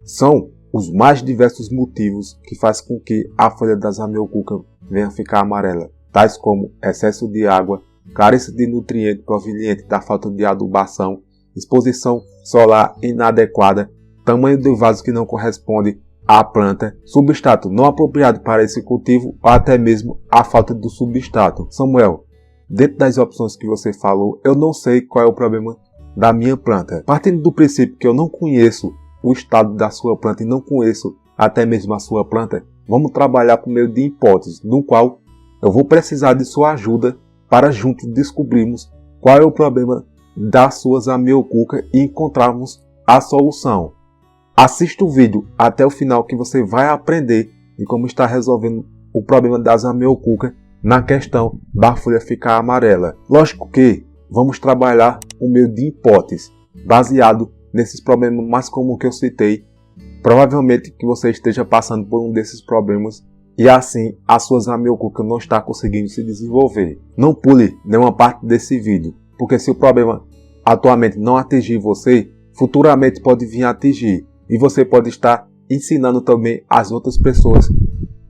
São os mais diversos motivos que fazem com que a folha da zamioculca venha a ficar amarela, tais como excesso de água, carência de nutriente proveniente da falta de adubação, exposição solar inadequada, tamanho do vaso que não corresponde à planta, substrato não apropriado para esse cultivo ou até mesmo a falta do substrato. Samuel, dentro das opções que você falou, eu não sei qual é o problema da minha planta. Partindo do princípio que eu não conheço o estado da sua planta e não conheço até mesmo a sua planta, vamos trabalhar por meio de hipóteses, no qual eu vou precisar de sua ajuda para juntos descobrirmos qual é o problema da sua zamioculca e encontrarmos a solução. Assista o vídeo até o final que você vai aprender de como está resolvendo o problema da zamioculca na questão da folha ficar amarela. Lógico que vamos trabalhar por meio de hipóteses, baseado nesses problemas mais comuns que eu citei. Provavelmente que você esteja passando por um desses problemas e assim a sua zamioculca não está conseguindo se desenvolver. Não pule nenhuma parte desse vídeo, porque se o problema atualmente não atingir você, futuramente pode vir a atingir. E você pode estar ensinando também as outras pessoas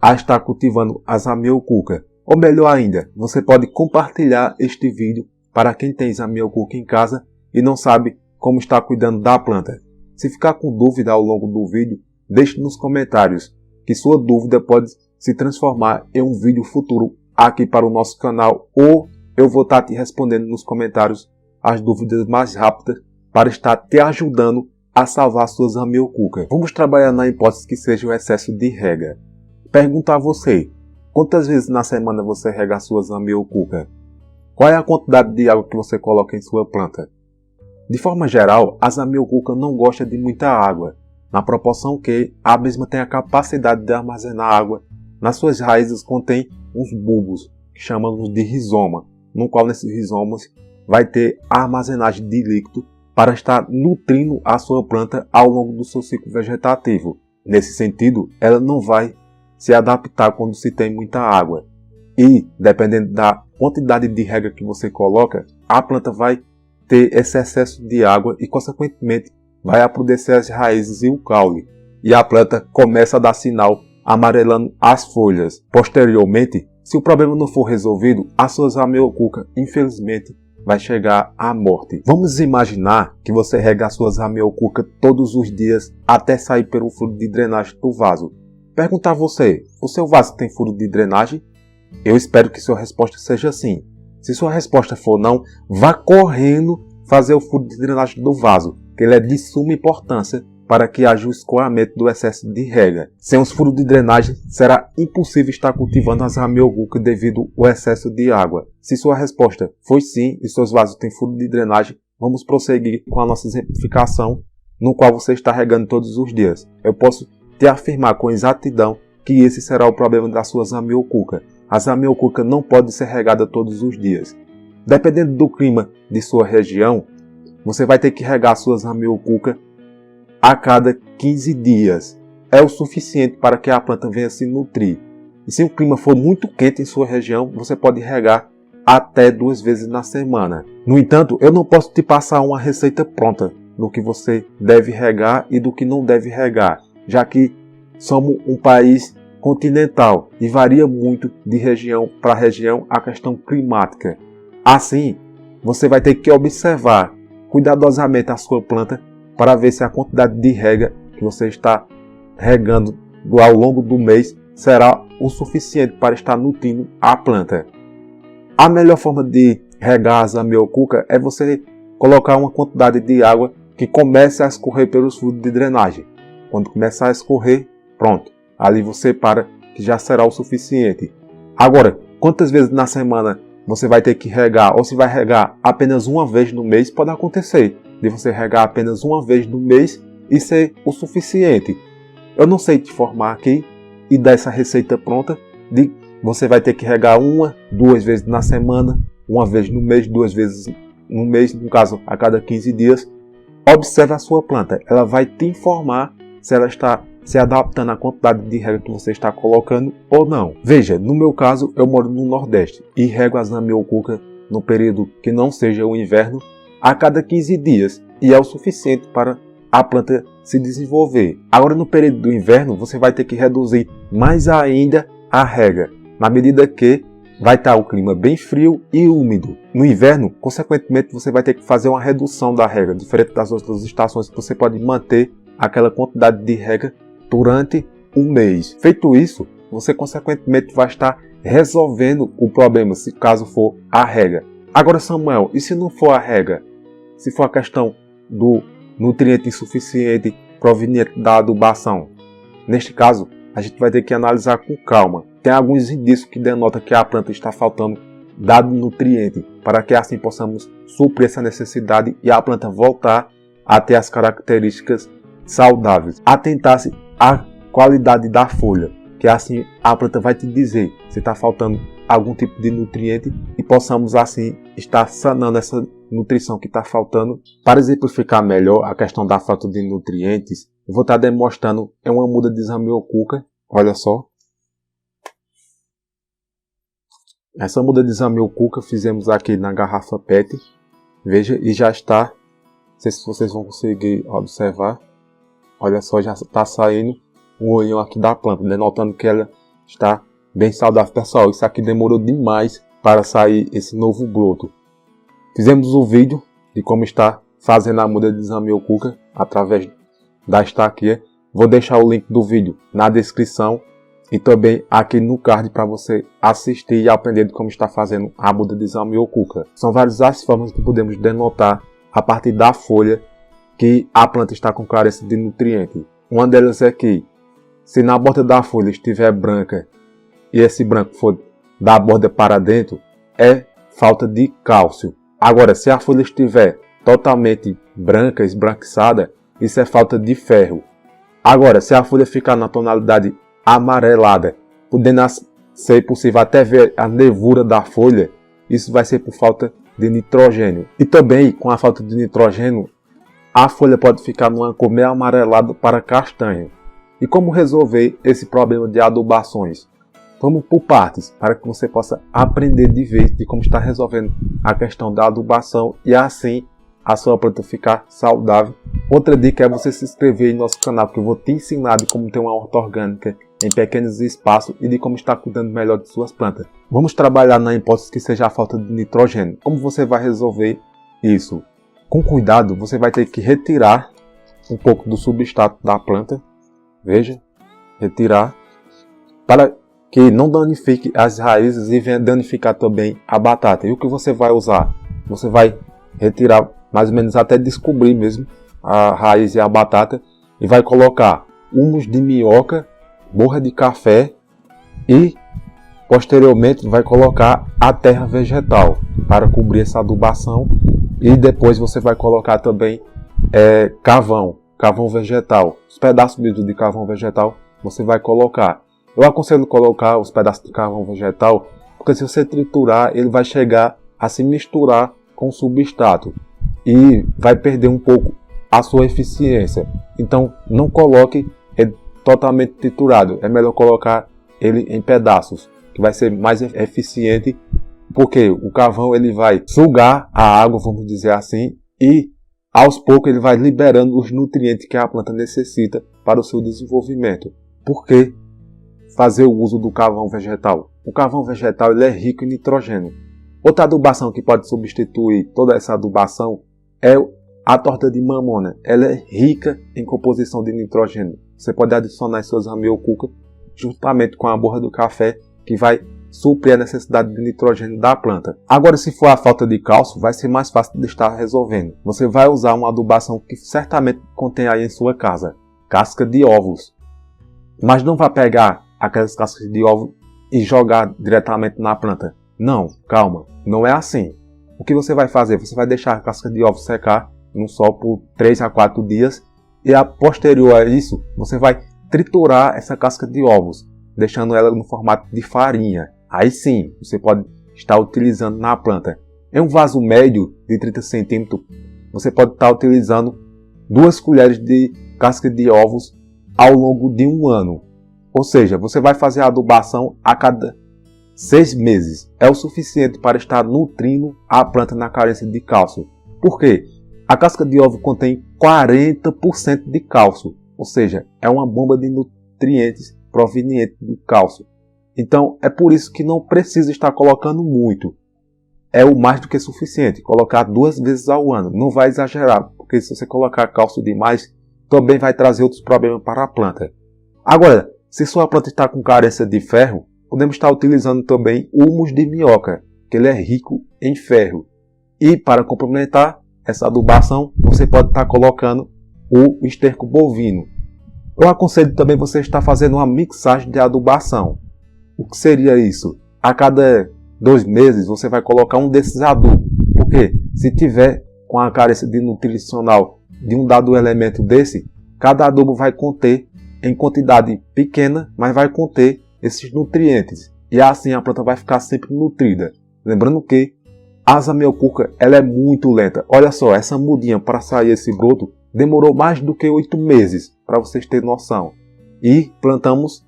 a estar cultivando a zamioculca. Ou melhor ainda, você pode compartilhar este vídeo para quem tem zamioculca em casa e não sabe como está cuidando da planta. Se ficar com dúvida ao longo do vídeo, deixe nos comentários, que sua dúvida pode se transformar em um vídeo futuro aqui para o nosso canal, ou eu vou estar te respondendo nos comentários as dúvidas mais rápidas para estar te ajudando a salvar sua zamioculca. Vamos trabalhar na hipótese que seja o excesso de rega. Pergunto a você, quantas vezes na semana você rega a sua zamioculca? Qual é a quantidade de água que você coloca em sua planta? De forma geral, a zamioculca não gosta de muita água, na proporção que a mesma tem a capacidade de armazenar água. Nas suas raízes contém uns bulbos, que chamamos de rizoma, no qual nesses rizomas vai ter a armazenagem de líquido para estar nutrindo a sua planta ao longo do seu ciclo vegetativo. Nesse sentido, ela não vai se adaptar quando se tem muita água. E, dependendo da quantidade de rega que você coloca, a planta vai ter esse excesso de água e, consequentemente, vai apodrecer as raízes e o caule. E a planta começa a dar sinal amarelando as folhas. Posteriormente, se o problema não for resolvido, a sua zamioculca, infelizmente, vai chegar à morte. Vamos imaginar que você rega a sua zamioculca todos os dias até sair pelo furo de drenagem do vaso. Perguntar a você, o seu vaso tem furo de drenagem? Eu espero que sua resposta seja sim. Se sua resposta for não, vá correndo fazer o furo de drenagem do vaso, que ele é de suma importância para que haja o escoamento do excesso de rega. Sem os furos de drenagem, será impossível estar cultivando a zamioculca devido ao excesso de água. Se sua resposta foi sim e seus vasos têm furo de drenagem, vamos prosseguir com a nossa exemplificação, no qual você está regando todos os dias. Eu posso te afirmar com exatidão que esse será o problema da sua zamioculca. A zamioculca não pode ser regada todos os dias. Dependendo do clima de sua região, você vai ter que regar a sua zamioculca a cada 15 dias. É o suficiente para que a planta venha se nutrir. E se o clima for muito quente em sua região, você pode regar até 2 vezes na semana. No entanto, eu não posso te passar uma receita pronta do que você deve regar e do que não deve regar, já que somos um país continental e varia muito de região para região a questão climática. Assim, você vai ter que observar cuidadosamente a sua planta para ver se a quantidade de rega que você está regando ao longo do mês será o suficiente para estar nutrindo a planta. A melhor forma de regar a zamioculca é você colocar uma quantidade de água que comece a escorrer pelos furos de drenagem. Quando começar a escorrer, pronto, ali você para, que já será o suficiente. Agora, quantas vezes na semana você vai ter que regar, ou se vai regar apenas uma vez no mês, pode acontecer de você regar apenas uma vez no mês e ser o suficiente. Eu não sei te informar aqui e dar essa receita pronta de você vai ter que regar 1, 2 vezes na semana, uma vez no mês, 2 vezes no mês, no caso a cada 15 dias. Observe a sua planta, ela vai te informar se ela está se adaptando à quantidade de rega que você está colocando ou não. Veja, no meu caso eu moro no Nordeste e rego a zamioculca no período que não seja o inverno a cada 15 dias e é o suficiente para a planta se desenvolver. Agora no período do inverno você vai ter que reduzir mais ainda a rega, na medida que vai estar o clima bem frio e úmido. No inverno, consequentemente, você vai ter que fazer uma redução da rega, diferente das outras estações que você pode manter aquela quantidade de rega durante um mês. Feito isso, você consequentemente vai estar resolvendo o problema, se caso for a rega. Agora, Samuel, e se não for a rega? Se for a questão do nutriente insuficiente proveniente da adubação? Neste caso, a gente vai ter que analisar com calma. Tem alguns indícios que denotam que a planta está faltando dado nutriente, para que assim possamos suprir essa necessidade e a planta voltar a ter as características saudáveis. Atentar-se à qualidade da folha, que assim a planta vai te dizer se está faltando algum tipo de nutriente e possamos assim estar sanando essa nutrição que está faltando. Para exemplificar melhor a questão da falta de nutrientes, eu vou estar demonstrando uma muda de Zamioculca. Olha só. Essa muda de Zamioculca fizemos aqui na garrafa PET. Veja, e já está. Não sei se vocês vão conseguir observar. Olha só, já está saindo um olhão aqui da planta, denotando que ela está bem saudável. Pessoal, isso aqui demorou demais para sair esse novo broto. Fizemos um vídeo de como está fazendo a muda de Zamioculca através da estaquia. Vou deixar o link do vídeo na descrição e também aqui no card para você assistir e aprender de como está fazendo a muda de Zamioculca. São várias as formas que podemos denotar a partir da folha que a planta está com carência de nutriente. Uma delas é que, se na borda da folha estiver branca e esse branco for da borda para dentro, é falta de cálcio. Agora, se a folha estiver totalmente branca, esbranquiçada, isso é falta de ferro. Agora, se a folha ficar na tonalidade amarelada, podendo ser possível até ver a nervura da folha, isso vai ser por falta de nitrogênio. E também, com a falta de nitrogênio, a folha pode ficar numa cor meio amarelada para castanha. E como resolver esse problema de adubações? Vamos por partes, para que você possa aprender de vez de como está resolvendo a questão da adubação e assim a sua planta ficar saudável. Outra dica é você se inscrever em nosso canal, que eu vou te ensinar de como ter uma horta orgânica em pequenos espaços e de como estar cuidando melhor de suas plantas. Vamos trabalhar na hipótese que seja a falta de nitrogênio. Como você vai resolver isso? Com cuidado, você vai ter que retirar um pouco do substrato da planta. Veja, retirar, para que não danifique as raízes e venha danificar também a batata. E o que você vai usar? Você vai retirar mais ou menos até descobrir mesmo a raiz e a batata e vai colocar humus de minhoca, borra de café e posteriormente vai colocar a terra vegetal para cobrir essa adubação e depois você vai colocar também carvão vegetal. Os pedaços de carvão vegetal você vai colocar. Eu aconselho colocar os pedaços de carvão vegetal porque se você triturar ele vai chegar a se misturar com o substrato e vai perder um pouco a sua eficiência. Então não coloque ele totalmente triturado, é melhor colocar ele em pedaços, que vai ser mais eficiente, porque o carvão ele vai sugar a água, vamos dizer assim, e aos poucos ele vai liberando os nutrientes que a planta necessita para o seu desenvolvimento. Por que fazer o uso do carvão vegetal? O carvão vegetal ele é rico em nitrogênio. Outra adubação que pode substituir toda essa adubação é a torta de mamona. Ela é rica em composição de nitrogênio. Você pode adicionar as suas Zamioculca juntamente com a borra do café, que vai suprir a necessidade de nitrogênio da planta. Agora, se for a falta de cálcio, vai ser mais fácil de estar resolvendo. Você vai usar uma adubação que certamente contém aí em sua casa, casca de ovos. Mas não vai pegar aquelas cascas de ovo e jogar diretamente na planta. Não, calma, não é assim. O que você vai fazer? Você vai deixar a casca de ovo secar no sol por 3 a 4 dias e a posterior a isso, você vai triturar essa casca de ovos, deixando ela no formato de farinha. Aí sim, você pode estar utilizando na planta. Em um vaso médio de 30 cm, você pode estar utilizando 2 colheres de casca de ovos ao longo de um ano. Ou seja, você vai fazer a adubação a cada 6 meses. É o suficiente para estar nutrindo a planta na carência de cálcio. Por quê? A casca de ovo contém 40% de cálcio. Ou seja, é uma bomba de nutrientes proveniente do cálcio. Então, é por isso que não precisa estar colocando muito. É o mais do que suficiente. Colocar 2 vezes ao ano. Não vai exagerar, porque se você colocar cálcio demais, também vai trazer outros problemas para a planta. Agora, se sua planta está com carência de ferro, podemos estar utilizando também humus de minhoca, que ele é rico em ferro. E para complementar essa adubação, você pode estar colocando o esterco bovino. Eu aconselho também você estar fazendo uma mixagem de adubação. O que seria isso? A cada 2 meses você vai colocar um desses adubos. Porque se tiver com a carência de nutricional de um dado elemento desse, cada adubo vai conter em quantidade pequena, mas vai conter esses nutrientes. E assim a planta vai ficar sempre nutrida. Lembrando que a zamioculca ela é muito lenta. Olha só, essa mudinha para sair esse broto demorou mais do que 8 meses, para vocês terem noção. E plantamos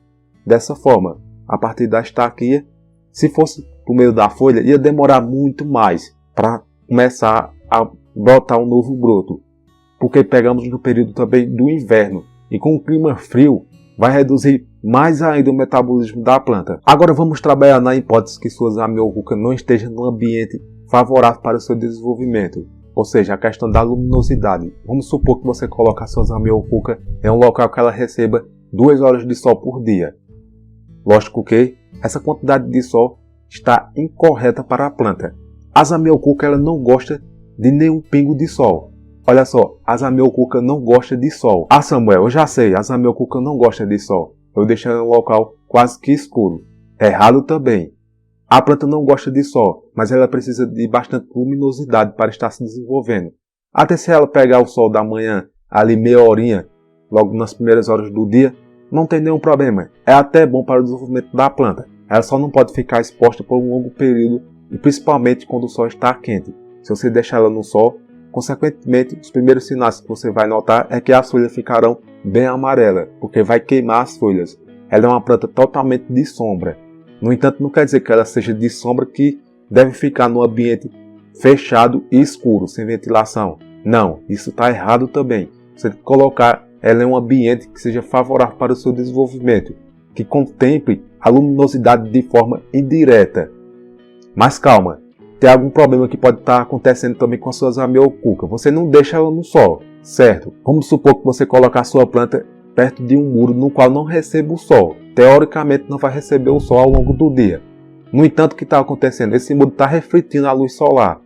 dessa forma. A partir da estaquia, se fosse por meio da folha, ia demorar muito mais para começar a brotar um novo broto. Porque pegamos no período também do inverno. E com o clima frio, vai reduzir mais ainda o metabolismo da planta. Agora vamos trabalhar na hipótese que sua zamioculca não esteja num ambiente favorável para o seu desenvolvimento. Ou seja, a questão da luminosidade. Vamos supor que você coloque a sua zamioculca em um local que ela receba 2 horas de sol por dia. Lógico que essa quantidade de sol está incorreta para a planta. A zamioculca ela não gosta de nenhum pingo de sol. Olha só, a zamioculca não gosta de sol. Ah, Samuel, eu já sei, a zamioculca não gosta de sol. Eu deixo ela em um local quase que escuro. Errado também. A planta não gosta de sol, mas ela precisa de bastante luminosidade para estar se desenvolvendo. Até se ela pegar o sol da manhã, ali meia horinha, logo nas primeiras horas do dia, não tem nenhum problema. É até bom para o desenvolvimento da planta. Ela só não pode ficar exposta por um longo período, e principalmente quando o sol está quente. Se você deixar ela no sol, consequentemente, os primeiros sinais que você vai notar é que as folhas ficarão bem amarelas, porque vai queimar as folhas. Ela é uma planta totalmente de sombra. No entanto, não quer dizer que ela seja de sombra que deve ficar num ambiente fechado e escuro, sem ventilação. Não, isso está errado também. Você tem que colocar ela em um ambiente que seja favorável para o seu desenvolvimento, que contemple a luminosidade de forma indireta. Mas calma, tem algum problema que pode estar acontecendo também com a sua zamioculca. Você não deixa ela no sol, certo? Vamos supor que você coloque a sua planta perto de um muro no qual não recebe o sol. Teoricamente não vai receber o sol ao longo do dia. No entanto, o que está acontecendo? Esse muro está refletindo a luz solar.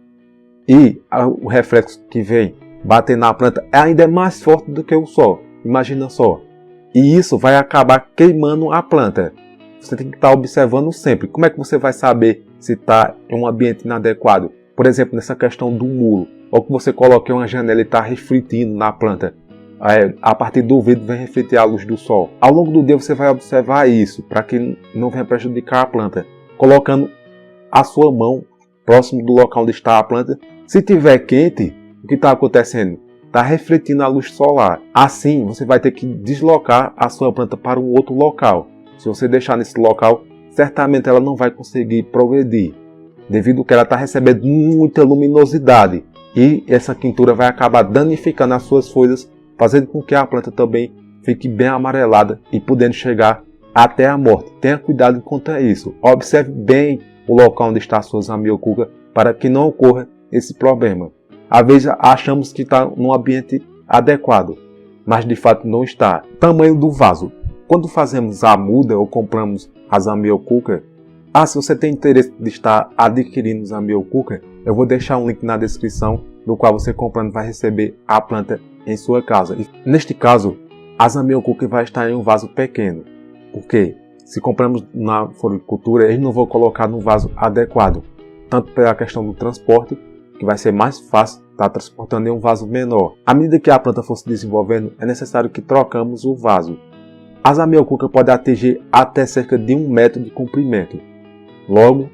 E o reflexo que vem bater na planta é ainda mais forte do que o sol. Imagina só. E isso vai acabar queimando a planta. Você tem que estar observando sempre. Como é que você vai saber se está em um ambiente inadequado? Por exemplo, nessa questão do muro. Ou que você coloque uma janela e está refletindo na planta. A partir do vidro vem refletir a luz do sol. Ao longo do dia você vai observar isso, para que não venha prejudicar a planta. Colocando a sua mão próximo do local onde está a planta. Se tiver quente, o que está acontecendo? Está refletindo a luz solar. Assim, você vai ter que deslocar a sua planta para um outro local. Se você deixar nesse local, certamente ela não vai conseguir progredir, devido que ela está recebendo muita luminosidade. E essa quintura vai acabar danificando as suas folhas, fazendo com que a planta também fique bem amarelada e podendo chegar até a morte. Tenha cuidado quanto a isso. Observe bem o local onde está a sua zamioculca para que não ocorra esse problema. Às vezes achamos que está num ambiente adequado, mas de fato não está. Tamanho do vaso. Quando fazemos a muda ou compramos a zamioculca, se você tem interesse de estar adquirindo zamioculca, eu vou deixar um link na descrição, no qual você comprando vai receber a planta em sua casa. E, neste caso, a zamioculca vai estar em um vaso pequeno, porque se compramos na floricultura, eles não vão colocar no vaso adequado, tanto pela questão do transporte, que vai ser mais fácil estar transportando em um vaso menor. À medida que a planta for se desenvolvendo, é necessário que trocamos o vaso. A zamioculca pode atingir até cerca de 1 metro de comprimento. Logo,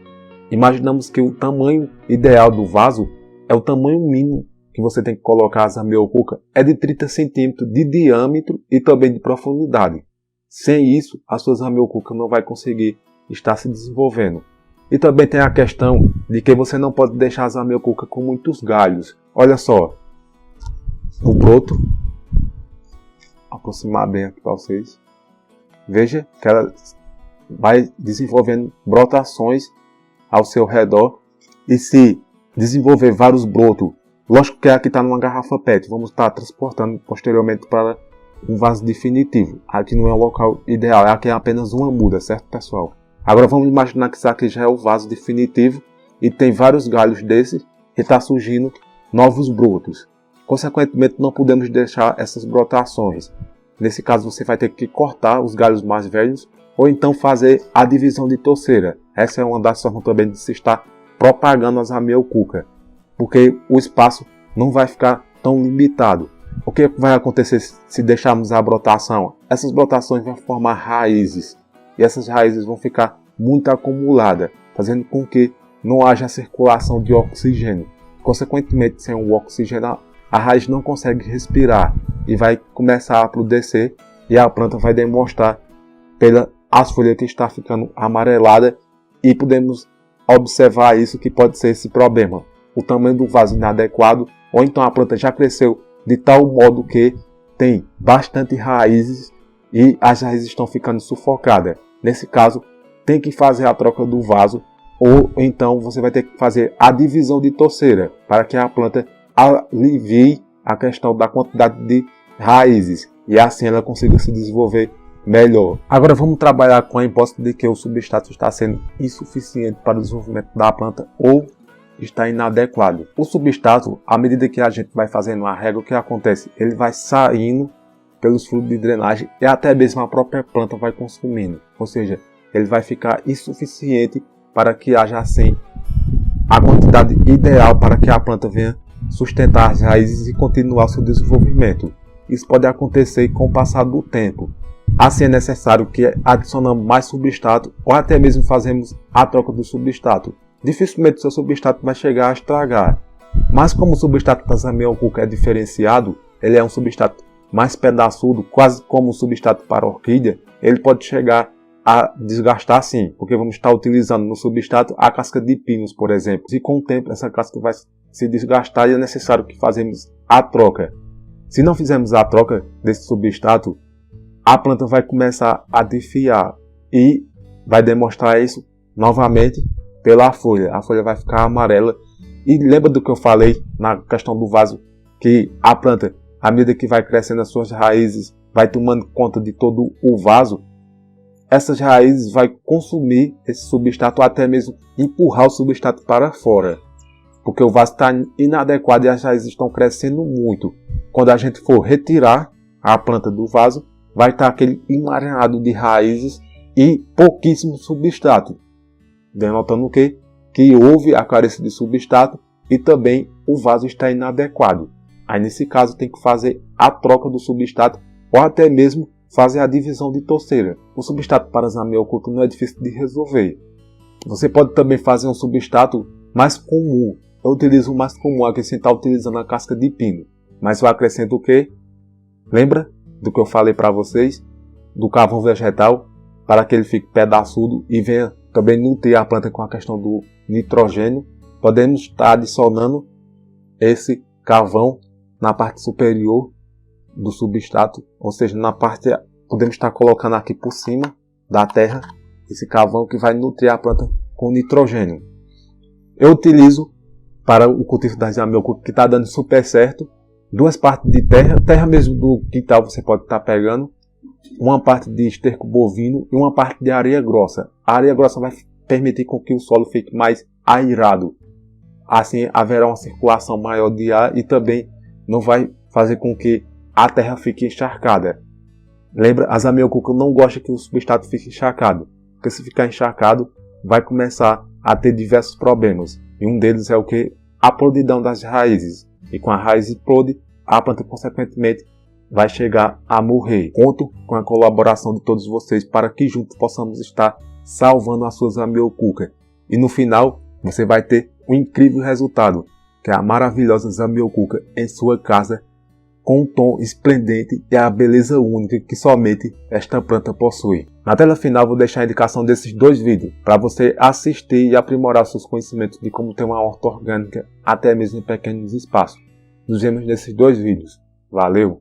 imaginamos que o tamanho ideal do vaso é o tamanho mínimo que você tem que colocar a zamioculca é de 30 centímetros de diâmetro e também de profundidade. Sem isso, a sua zamioculca não vai conseguir estar se desenvolvendo. E também tem a questão de que você não pode deixar a zamioculca com muitos galhos. Olha só, o broto. Aproximar bem aqui para vocês. Veja que ela vai desenvolvendo brotações ao seu redor. E se desenvolver vários brotos, lógico que aqui está numa garrafa PET, vamos estar transportando posteriormente para um vaso definitivo. Aqui não é o local ideal, aqui é apenas uma muda, certo, pessoal? Agora vamos imaginar que isso aqui já é o vaso definitivo e tem vários galhos desses e está surgindo novos brotos. Consequentemente, não podemos deixar essas brotações. Nesse caso, você vai ter que cortar os galhos mais velhos ou então fazer a divisão de torceira. Essa é uma das formas também de se estar propagando as Ramioculcas, porque o espaço não vai ficar tão limitado. O que vai acontecer se deixarmos a brotação? Essas brotações vão formar raízes e essas raízes vão ficar muito acumuladas, fazendo com que não haja circulação de oxigênio. Consequentemente, sem o oxigênio, a raiz não consegue respirar e vai começar a apodrecer e a planta vai demonstrar pelas folhas que está ficando amarelada e podemos observar isso que pode ser esse problema. O tamanho do vaso inadequado ou então a planta já cresceu de tal modo que tem bastante raízes e as raízes estão ficando sufocadas. Nesse caso, tem que fazer a troca do vaso ou então você vai ter que fazer a divisão de torceira para que a planta alivie a questão da quantidade de raízes e assim ela consiga se desenvolver melhor. Agora vamos trabalhar com a hipótese de que o substrato está sendo insuficiente para o desenvolvimento da planta ou está inadequado. O substrato, à medida que a gente vai fazendo a rega, o que acontece? Ele vai saindo pelos fluidos de drenagem e até mesmo a própria planta vai consumindo. Ou seja, ele vai ficar insuficiente para que haja assim a quantidade ideal para que a planta venha sustentar as raízes e continuar seu desenvolvimento. Isso pode acontecer com o passar do tempo. Assim é necessário que adicionamos mais substrato ou até mesmo fazemos a troca do substrato. Dificilmente o seu substrato vai chegar a estragar. Mas como o substrato das Ramioculcas é diferenciado, ele é um substrato mais pedaçudo, quase como um substrato para orquídea, ele pode chegar a desgastar sim, porque vamos estar utilizando no substrato a casca de pinos, por exemplo. E com o tempo essa casca vai se desgastar e é necessário que fazemos a troca. Se não fizermos a troca desse substrato, a planta vai começar a defiar e vai demonstrar isso novamente pela folha. A folha vai ficar amarela. E lembra do que eu falei na questão do vaso? Que a planta, à medida que vai crescendo as suas raízes, vai tomando conta de todo o vaso. Essas raízes vão consumir esse substrato ou até mesmo empurrar o substrato para fora. Porque o vaso está inadequado e as raízes estão crescendo muito. Quando a gente for retirar a planta do vaso, vai estar aquele emaranhado de raízes e pouquíssimo substrato. Denotando o quê? Que houve a carência de substrato e também o vaso está inadequado. Aí nesse caso tem que fazer a troca do substrato ou até mesmo fazer a divisão de torceira. O substrato para as Ramioculcas não é difícil de resolver. Você pode também fazer um substrato mais comum. Eu utilizo o mais comum aqui sem estar utilizando a casca de pino. Mas eu acrescento o quê? Lembra do que eu falei para vocês? Do carvão vegetal, para que ele fique pedaçudo e venha também nutrir a planta com a questão do nitrogênio. Podemos estar adicionando esse carvão na parte superior do substrato, ou seja, na parte, podemos estar colocando aqui por cima da terra esse carvão que vai nutrir a planta com nitrogênio. Eu utilizo para o cultivo das Ramioculcas que está dando super certo, duas partes de terra mesmo do quintal você pode estar pegando, uma parte de esterco bovino e uma parte de areia grossa. A areia grossa vai permitir com que o solo fique mais airado. Assim haverá uma circulação maior de ar e também não vai fazer com que a terra fique encharcada. Lembra, as Ramioculcas não gostam que o substrato fique encharcado, porque se ficar encharcado vai começar a ter diversos problemas. E um deles é o que? A podridão das raízes. E com a raiz podre, a planta consequentemente vai chegar a morrer. Conto com a colaboração de todos vocês para que juntos possamos estar salvando as suas Ramioculcas. E no final, você vai ter um incrível resultado, que é a maravilhosa Ramioculca em sua casa, com um tom esplendente e a beleza única que somente esta planta possui. Na tela final vou deixar a indicação desses dois vídeos, para você assistir e aprimorar seus conhecimentos de como ter uma horta orgânica, até mesmo em pequenos espaços. Nos vemos nesses dois vídeos. Valeu!